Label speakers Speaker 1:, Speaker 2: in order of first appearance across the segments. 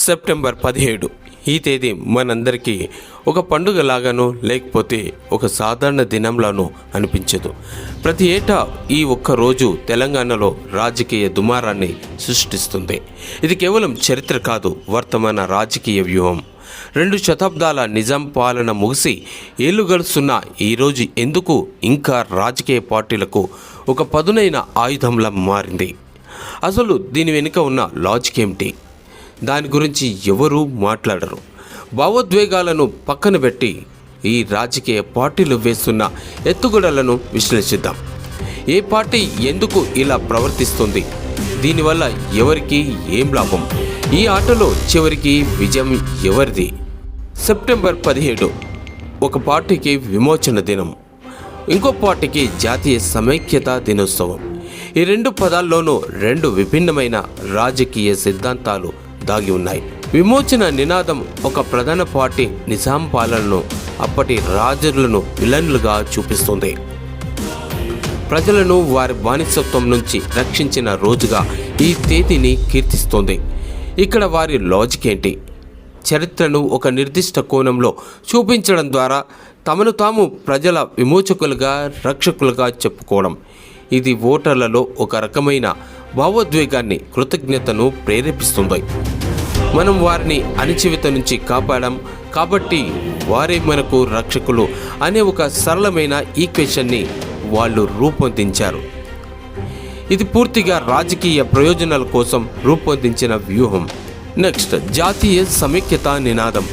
Speaker 1: September 17 ఈ తేదీ మనందరికీ ఒక పండుగలాగానో లేకపోతే ఒక సాధారణ దినంలానో అనిపించదు. ప్రతి ఏటా ఈ ఒక్క రోజు తెలంగాణలో రాజకీయ దుమారాన్ని సృష్టిస్తుంది. ఇది కేవలం చరిత్ర కాదు, వర్తమాన రాజకీయ వ్యూహం. 2 శతాబ్దాల నిజాం పాలన ముగిసి ఏళ్లు గడుస్తున్న ఈరోజు ఎందుకు ఇంకా రాజకీయ పార్టీలకు ఒక పదునైన ఆయుధంలా మారింది? అసలు దీని వెనుక ఉన్న లాజిక్ ఏమిటి? దాని గురించి ఎవరూ మాట్లాడరు. భావోద్వేగాలను పక్కన పెట్టి ఈ రాజకీయ పార్టీలు వేస్తున్న ఎత్తుగడలను విశ్లేషిద్దాం. ఏ పార్టీ ఎందుకు ఇలా ప్రవర్తిస్తుంది? దీనివల్ల ఎవరికి ఏం లాభం? ఈ ఆటలో చివరికి విజయం ఎవరిది? సెప్టెంబర్ 17 ఒక పార్టీకి విమోచన దినం, ఇంకో పార్టీకి జాతీయ సమైక్యతా దినోత్సవం. ఈ 2 పదాల్లోనూ 2 విభిన్నమైన రాజకీయ సిద్ధాంతాలు దాగి ఉన్నాయి. విమోచన నినాదం ఒక ప్రధాన పార్టీ నిజాం పాలనను, అప్పటి రాజులను విలన్లుగా చూపిస్తుంది. ప్రజలను వారి బానిసత్వం నుంచి రక్షించిన రోజుగా ఈ తేదీని కీర్తిస్తోంది. ఇక్కడ వారి లాజిక్ ఏంటి? చరిత్రను ఒక నిర్దిష్ట కోణంలో చూపించడం ద్వారా తమను తాము ప్రజల విమోచకులుగా, రక్షకులుగా చెప్పుకోవడం. ఇది ఓటర్లలో ఒక రకమైన భావోద్వేగాన్ని, కృతజ్ఞతను ప్రేరేపిస్తుంది. మనం వారిని అణచివేత నుంచి కాపాడాం కాబట్టి వారే మనకు రక్షకులు అనే ఒక సరళమైన ఈక్వేషన్ని వాళ్ళు రూపొందించారు. ఇది పూర్తిగా రాజకీయ ప్రయోజనాల కోసం రూపొందించిన వ్యూహం. నెక్స్ట్, జాతీయ సమైక్యతా నినాదం.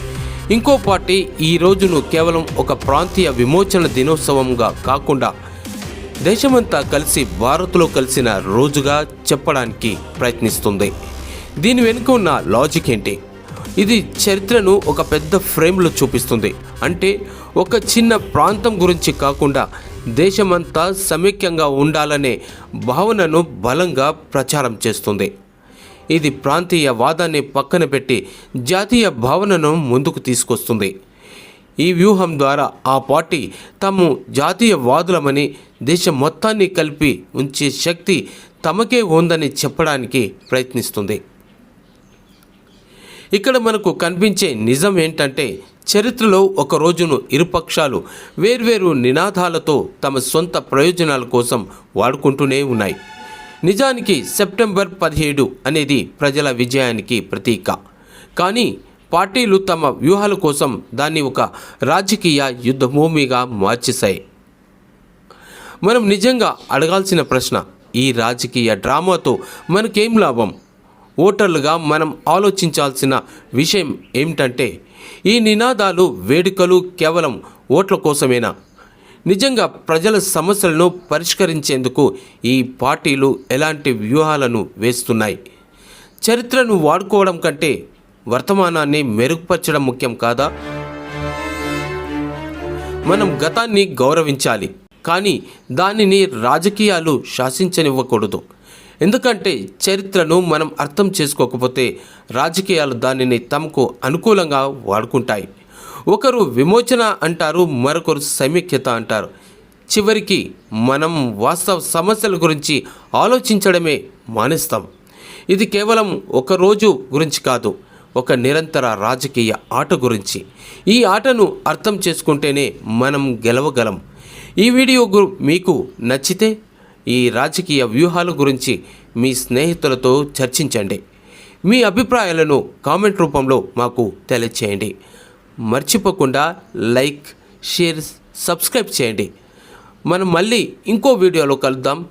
Speaker 1: ఇంకో పార్టీ ఈ రోజును కేవలం ఒక ప్రాంతీయ విమోచన దినోత్సవంగా కాకుండా దేశమంతా కలిసి భారత్లో కలిసిన రోజుగా చెప్పడానికి ప్రయత్నిస్తుంది. దీని వెనుక ఉన్న లాజిక్ ఏంటి? ఇది చరిత్రను ఒక పెద్ద ఫ్రేమ్లో చూపిస్తుంది. అంటే ఒక చిన్న ప్రాంతం గురించి కాకుండా దేశమంతా సమైక్యంగా ఉండాలనే భావనను బలంగా ప్రచారం చేస్తుంది. ఇది ప్రాంతీయ వాదాన్ని పక్కన పెట్టి జాతీయ భావనను ముందుకు తీసుకొస్తుంది. ఈ వ్యూహం ద్వారా ఆ పార్టీ తాము జాతీయవాదులమని, దేశం మొత్తాన్ని కలిపి ఉంచే శక్తి తమకే ఉందని చెప్పడానికి ప్రయత్నిస్తుంది. ఇక్కడ మనకు కనిపించే నిజం ఏంటంటే, చరిత్రలో ఒక రోజును ఇరుపక్షాలు వేర్వేరు నినాదాలతో తమ సొంత ప్రయోజనాల కోసం వాడుకుంటూనే ఉన్నాయి. నిజానికి సెప్టెంబర్ 17 అనేది ప్రజల విజయానికి ప్రతీక. కానీ పార్టీలు తమ వ్యూహాల కోసం దాన్ని ఒక రాజకీయ యుద్ధభూమిగా మార్చేశాయి. మనం నిజంగా అడగాల్సిన ప్రశ్న, ఈ రాజకీయ డ్రామాతో మనకేం లాభం? ఓటర్లుగా మనం ఆలోచించాల్సిన విషయం ఏమిటంటే, ఈ నినాదాలు, వేడుకలు కేవలం ఓట్ల కోసమేనా? నిజంగా ప్రజల సమస్యలను పరిష్కరించేందుకు ఈ పార్టీలు ఎలాంటి వ్యూహాలను వేస్తున్నాయి? చరిత్రను వాడుకోవడం కంటే వర్తమానాన్ని మెరుగుపరచడం ముఖ్యం కాదా? మనం గతాన్ని గౌరవించాలి, కానీ దానిని రాజకీయాలు శాసించనివ్వకూడదు. ఎందుకంటే చరిత్రను మనం అర్థం చేసుకోకపోతే రాజకీయాలు దానిని తమకు అనుకూలంగా వాడుకుంటాయి. ఒకరు విమోచన అంటారు, మరొకరు సమైక్యత అంటారు. చివరికి మనం వాస్తవ సమస్యల గురించి ఆలోచించడమే మానేస్తాం. ఇది కేవలం ఒక రోజు గురించి కాదు, ఒక నిరంతర రాజకీయ ఆట గురించి. ఈ ఆటను అర్థం చేసుకుంటేనే మనం గెలవగలం. ఈ వీడియో మీకు నచ్చితే ఈ రాజకీయ వ్యూహాల గురించి మీ స్నేహితులతో చర్చించండి. మీ అభిప్రాయాలను కామెంట్ రూపంలో మాకు తెలియచేయండి. మర్చిపోకుండా లైక్, షేర్, సబ్స్క్రైబ్ చేయండి. మనం మళ్ళీ ఇంకో వీడియోలో కలుద్దాం.